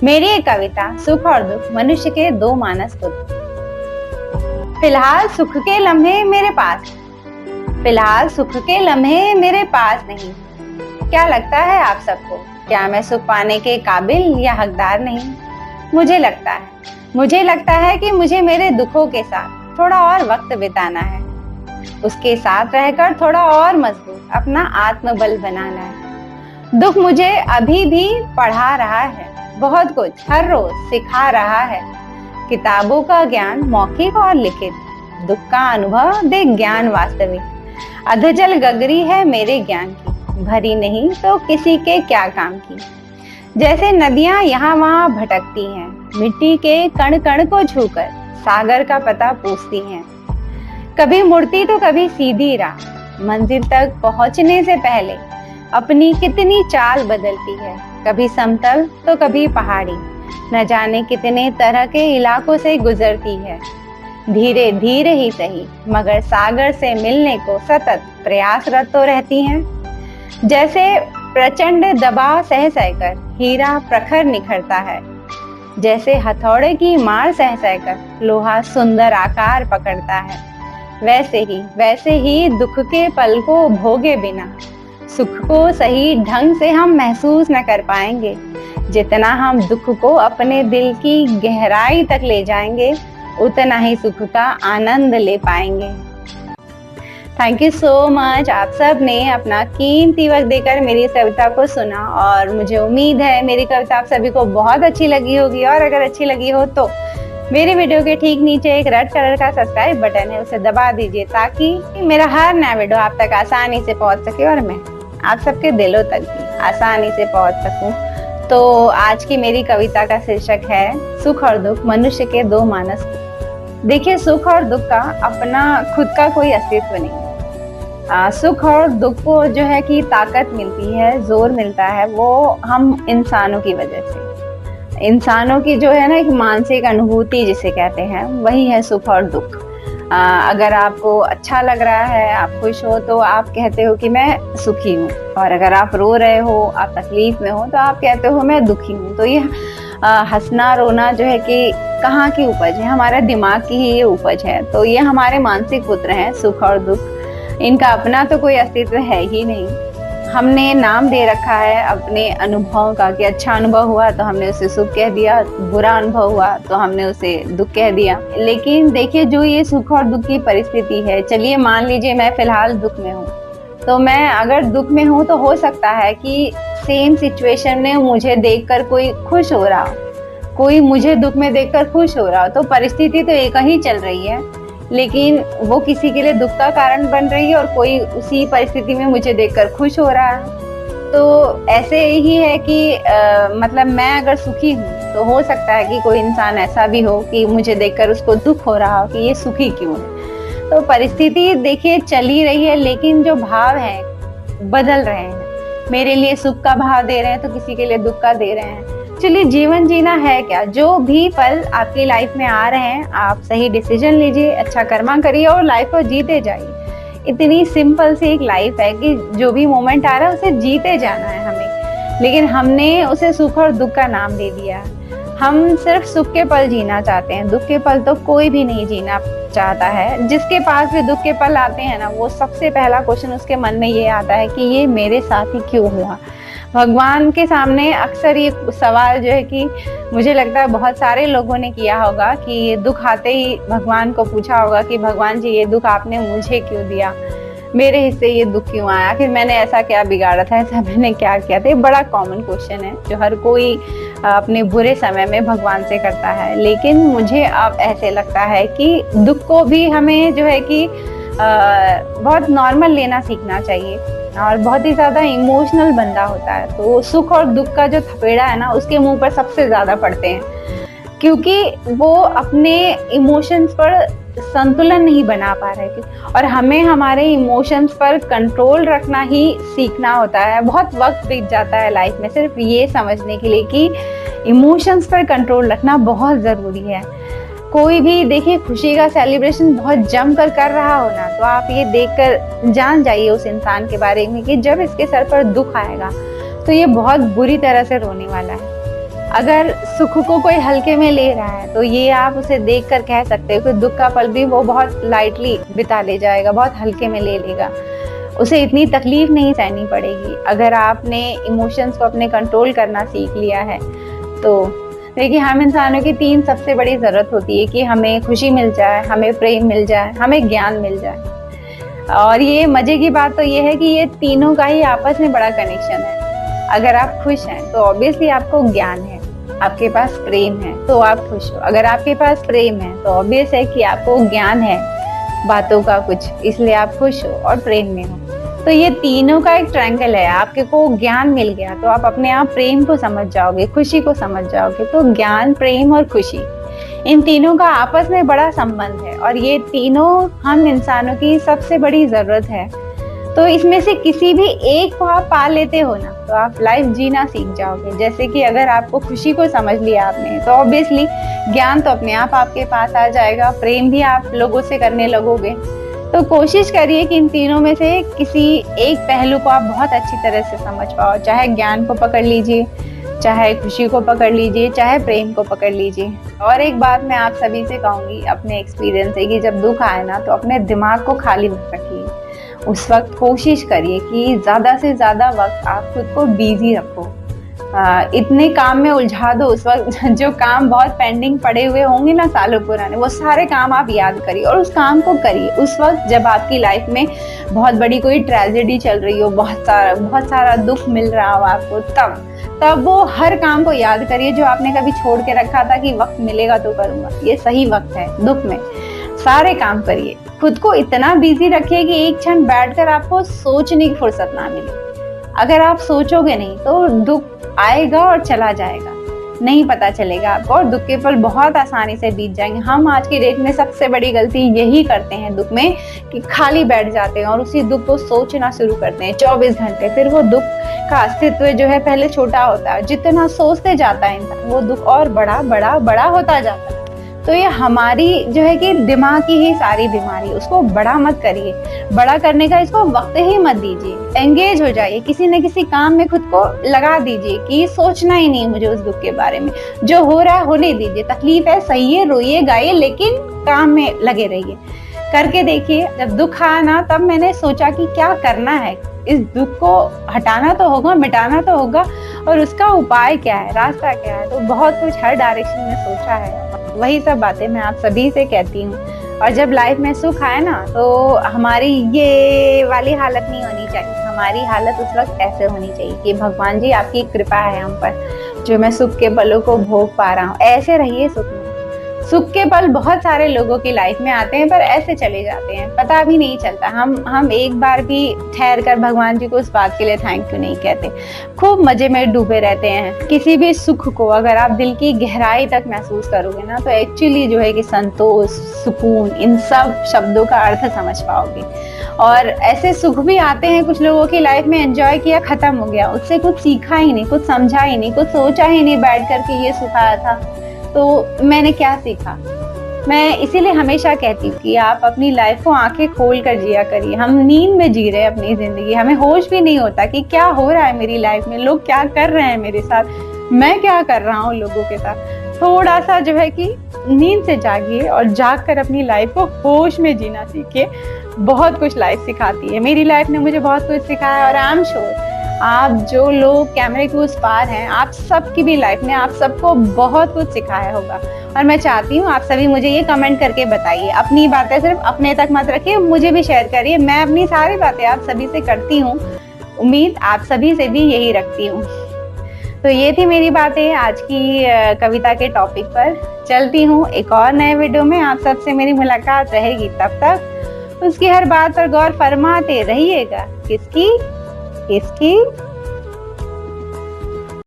मेरी एक कविता सुख और दुख मनुष्य के दो मानस पुत्र। फिलहाल सुख के लम्हे मेरे पास, फिलहाल सुख के लम्हे मेरे पास नहीं। क्या लगता है आप सबको, क्या मैं सुख पाने के काबिल या हकदार नहीं? मुझे लगता है कि मुझे मेरे दुखों के साथ थोड़ा और वक्त बिताना है, उसके साथ रहकर थोड़ा और मजबूत अपना आत्मबल बनाना है। दुख मुझे अभी भी पढ़ा रहा है, बहुत कुछ हर रोज सिखा रहा है। किताबों का ज्ञान मौखिक और लिखित, दुख का अनुभव दे ज्ञान वास्तविक। अधजल गगरी है मेरे ज्ञान की, भरी नहीं तो किसी के क्या काम की। जैसे नदियां यहाँ वहाँ भटकती हैं, मिट्टी के कण कण को छूकर सागर का पता पूछती हैं। कभी मुड़ती तो कभी सीधी राह, मंजिल तक पहुंचने से पहले अपनी कितनी चाल बदलती है। कभी समतल तो कभी पहाड़ी, न जाने कितने तरह के इलाकों से गुजरती है। धीरे धीरे ही सही, मगर सागर से मिलने को सतत प्रयासरत तो रहती हैं। जैसे प्रचंड दबाव सह सहकर हीरा प्रखर निखरता है, जैसे हथौड़े की मार सह सहकर लोहा सुंदर आकार पकड़ता है, वैसे ही दुख के पल को भोगे बिना सुख को सही ढंग से हम महसूस न कर पाएंगे। जितना हम दुख को अपने दिल की गहराई तक ले जाएंगे, उतना ही सुख का आनंद ले पाएंगे। थैंक यू सो मच, आप सब ने अपना कीमती वक्त देकर मेरी कविता को सुना और मुझे उम्मीद है मेरी कविता आप सभी को बहुत अच्छी लगी होगी। और अगर अच्छी लगी हो तो मेरे वीडियो के ठीक नीचे एक रेड कलर का सब्सक्राइब बटन है, उसे दबा दीजिए ताकि मेरा हर नया वीडियो आप तक आसानी से पहुंच सके और मैं आप सबके दिलों तक भी आसानी से पहुंच सकूं। तो आज की मेरी कविता का शीर्षक है सुख और दुख मनुष्य के दो मानस। देखिए, सुख और दुख का अपना खुद का कोई अस्तित्व नहीं। सुख और दुख को जो है कि ताकत मिलती है, जोर मिलता है, वो हम इंसानों की वजह से। इंसानों की जो है ना एक मानसिक अनुभूति जिसे कहते हैं, वही है सुख और दुख। अगर आपको अच्छा लग रहा है, आप खुश हो, तो आप कहते हो कि मैं सुखी हूँ, और अगर आप रो रहे हो, आप तकलीफ में हो, तो आप कहते हो मैं दुखी हूँ। तो ये हंसना रोना जो है कि कहाँ की उपज है, हमारा दिमाग की ही ये उपज है। तो ये हमारे मानसिक पुत्र हैं सुख और दुख, इनका अपना तो कोई अस्तित्व है ही नहीं। हमने नाम दे रखा है अपने अनुभव का कि अच्छा अनुभव हुआ तो हमने उसे सुख कह दिया, बुरा अनुभव हुआ तो हमने उसे दुख कह दिया। लेकिन देखिए, जो ये सुख और दुख की परिस्थिति है, चलिए मान लीजिए मैं फिलहाल दुख में हूँ, तो मैं अगर दुख में हूँ तो हो सकता है कि सेम सिचुएशन में मुझे देखकर कोई खुश हो रहा हो, कोई मुझे दुख में देखकर खुश हो रहा हो। तो परिस्थिति तो एक ही चल रही है, लेकिन वो किसी के लिए दुख का कारण बन रही है और कोई उसी परिस्थिति में मुझे देखकर खुश हो रहा है। तो ऐसे ही है कि मतलब मैं अगर सुखी हूँ तो हो सकता है कि कोई इंसान ऐसा भी हो कि मुझे देखकर उसको दुख हो रहा हो कि ये सुखी क्यों है। तो परिस्थिति देखिए चल ही रही है, लेकिन जो भाव है बदल रहे हैं। मेरे लिए सुख का भाव दे रहे हैं तो किसी के लिए दुख का दे रहे हैं। चलिए, जीवन जीना है क्या, जो भी पल आपकी लाइफ में आ रहे हैं आप सही डिसीजन लीजिए, अच्छा कर्मा करिए और लाइफ को जीते जाइए। इतनी सिंपल सी एक लाइफ है कि जो भी मोमेंट आ रहा है उसे जीते जाना है हमें, लेकिन हमने उसे सुख और दुख का नाम दे दिया। हम सिर्फ सुख के पल जीना चाहते हैं, दुख के पल तो कोई भी नहीं जीना चाहता है। जिसके पास भी दुख के पल आते हैं ना, वो सबसे पहला क्वेश्चन उसके मन में ये आता है कि ये मेरे साथ ही क्यों हुआ। भगवान के सामने अक्सर ये सवाल जो है कि मुझे लगता है बहुत सारे लोगों ने किया होगा कि दुख आते ही भगवान को पूछा होगा कि भगवान जी, ये दुख आपने मुझे क्यों दिया, मेरे हिस्से ये दुख क्यों आया, फिर मैंने ऐसा क्या बिगाड़ा था, ऐसा मैंने क्या किया था। ये बड़ा कॉमन क्वेश्चन है जो हर कोई अपने बुरे समय में भगवान से करता है। लेकिन मुझे अब ऐसे लगता है कि दुख को भी हमें जो है कि बहुत नॉर्मल लेना सीखना चाहिए, और बहुत ही ज्यादा इमोशनल बंदा होता है तो सुख और दुख का जो थपेड़ा है ना उसके मुंह पर सबसे ज्यादा पड़ते हैं, क्योंकि वो अपने इमोशंस पर संतुलन नहीं बना पा रहे थे। और हमें हमारे इमोशंस पर कंट्रोल रखना ही सीखना होता है। बहुत वक्त बीत जाता है लाइफ में सिर्फ ये समझने के लिए कि इमोशंस पर कंट्रोल रखना बहुत ज़रूरी है। कोई भी देखिए खुशी का सेलिब्रेशन बहुत जम कर रहा हो ना, तो आप ये देखकर जान जाइए उस इंसान के बारे में कि जब इसके सर पर दुख आएगा तो ये बहुत बुरी तरह से रोने वाला है। अगर सुख को कोई हल्के में ले रहा है तो ये आप उसे देख कर कह सकते हो कि दुख का पल भी वो बहुत लाइटली बिता ले जाएगा, बहुत हल्के में ले लेगा, उसे इतनी तकलीफ नहीं सहनी पड़ेगी। अगर आपने इमोशंस को अपने कंट्रोल करना सीख लिया है तो देखिए, हम इंसानों की 3 सबसे बड़ी ज़रूरत होती है कि हमें खुशी मिल जाए, हमें प्रेम मिल जाए, हमें ज्ञान मिल जाए। और ये मज़े की बात तो ये है कि ये तीनों का ही आपस में बड़ा कनेक्शन है। अगर आप खुश हैं तो ऑब्वियसली आपको ज्ञान है, आपके पास प्रेम है तो आप खुश हो। अगर आपके पास प्रेम है तो ऑब्वियस है कि आपको ज्ञान है बातों का कुछ, इसलिए आप खुश हो और प्रेम में हो। तो ये तीनों का एक ट्रायंगल है। आपके को ज्ञान मिल गया तो आप अपने आप प्रेम को समझ जाओगे, खुशी को समझ जाओगे। तो ज्ञान, प्रेम और खुशी, इन तीनों का आपस में बड़ा संबंध है और ये तीनों हम इंसानों की सबसे बड़ी जरूरत है। तो इसमें से किसी भी एक को आप पा लेते हो ना तो आप लाइफ जीना सीख जाओगे। जैसे कि अगर आपको खुशी को समझ लिया आपने तो ऑब्वियसली ज्ञान तो अपने आप आपके पास आ जाएगा, प्रेम भी आप लोगों से करने लगोगे। तो कोशिश करिए कि इन तीनों में से किसी एक पहलू को आप बहुत अच्छी तरह से समझ पाओ। चाहे ज्ञान को पकड़ लीजिए, चाहे खुशी को पकड़ लीजिए, चाहे प्रेम को पकड़ लीजिए। और एक बात मैं आप सभी से कहूँगी अपने एक्सपीरियंस से कि जब दुख आए ना तो अपने दिमाग को खाली मत रखिए। उस वक्त कोशिश करिए कि ज़्यादा से ज़्यादा वक्त आप खुद को बिजी रखो, इतने काम में उलझा दो। उस वक्त जो काम बहुत पेंडिंग पड़े हुए होंगे ना सालों पुराने, वो सारे काम आप याद करिए और उस काम को करिए। उस वक्त जब आपकी लाइफ में बहुत बड़ी कोई ट्रेजेडी चल रही हो, बहुत सारा दुख मिल रहा हो आपको, तब वो हर काम को याद करिए जो आपने कभी छोड़ के रखा था कि वक्त मिलेगा तो करूंगा। ये सही वक्त है दुख में, सारे काम करिए। खुद को इतना बिजी रखिए कि एक क्षण बैठकर आपको सोचने की फुर्सत ना मिले। अगर आप सोचोगे नहीं तो दुख आएगा और चला जाएगा, नहीं पता चलेगा आपको और दुख के पल बहुत आसानी से बीत जाएंगे। हम आज की डेट में सबसे बड़ी गलती यही करते हैं दुख में कि खाली बैठ जाते हैं और उसी दुख को सोचना शुरू करते हैं 24 घंटे। फिर वो दुख का अस्तित्व जो है पहले छोटा होता है, जितना सोचते जाता है इंसान वो दुख और बड़ा बड़ा बड़ा होता जाता है। तो ये हमारी जो है कि दिमाग की ही सारी बीमारी, उसको बड़ा मत करिए। बड़ा करने का इसको वक्त ही मत दीजिए। एंगेज हो जाइए, किसी न किसी काम में खुद को लगा दीजिए कि सोचना ही नहीं मुझे उस दुख के बारे में, जो हो रहा है होने दीजिए। तकलीफ है, सही है, रोइए गाइए, लेकिन काम में लगे रहिए। करके देखिए। जब दुख आया ना तब मैंने सोचा कि क्या करना है, इस दुख को हटाना तो होगा, मिटाना तो होगा, और उसका उपाय क्या है, रास्ता क्या है। तो बहुत कुछ हर डायरेक्शन में सोचा है। वही सब बातें मैं आप सभी से कहती हूँ। और जब लाइफ में सुख आए ना तो हमारी ये वाली हालत नहीं होनी चाहिए। हमारी हालत उस वक्त ऐसे होनी चाहिए कि भगवान जी आपकी कृपा है हम पर, जो मैं सुख के पलों को भोग पा रहा हूँ। ऐसे रहिए सुख में। सुख के पल बहुत सारे लोगों की लाइफ में आते हैं पर ऐसे चले जाते हैं, पता भी नहीं चलता। हम एक बार भी ठहर कर भगवान जी को उस बात के लिए थैंक यू नहीं कहते, खूब मजे में डूबे रहते हैं। किसी भी सुख को अगर आप दिल की गहराई तक महसूस करोगे ना तो एक्चुअली जो है कि संतोष, सुकून, इन सब शब्दों का अर्थ समझ पाओगे। और ऐसे सुख भी आते हैं कुछ लोगों की लाइफ में, एंजॉय किया, खत्म हो गया, उससे कुछ सीखा ही नहीं, कुछ समझा ही नहीं, कुछ सोचा ही नहीं बैठ कर के ये सुख आया था तो मैंने क्या सीखा। मैं इसीलिए हमेशा कहती हूँ कि आप अपनी लाइफ को आंखें खोल कर जिया करिए। हम नींद में जी रहे हैं अपनी जिंदगी, हमें होश भी नहीं होता कि क्या हो रहा है मेरी लाइफ में, लोग क्या कर रहे हैं मेरे साथ, मैं क्या कर रहा हूँ लोगों के साथ। थोड़ा सा जो है कि नींद से जागिए और जाग कर अपनी लाइफ को होश में जीना सीखिए। बहुत कुछ लाइफ सिखाती है। मेरी लाइफ ने मुझे बहुत कुछ सिखाया और आई एम श्योर आप जो लोग कैमरे के उस पार हैं, आप सबकी भी लाइफ ने आप सबको बहुत कुछ सिखाया होगा। और मैं चाहती हूँ आप सभी मुझे ये कमेंट करके बताइए। अपनी बातें सिर्फ अपने तक मत रखिए, मुझे भी शेयर करिए। मैं अपनी सारी बातें आप सभी से करती हूँ, उम्मीद आप सभी से भी यही रखती हूँ। तो ये थी मेरी बातें आज की कविता के टॉपिक पर। चलती हूँ एक और नए वीडियो में, आप सबसे मेरी मुलाकात रहेगी। तब तक उसकी हर बात पर गौर फरमाते रहिएगा। किसकी?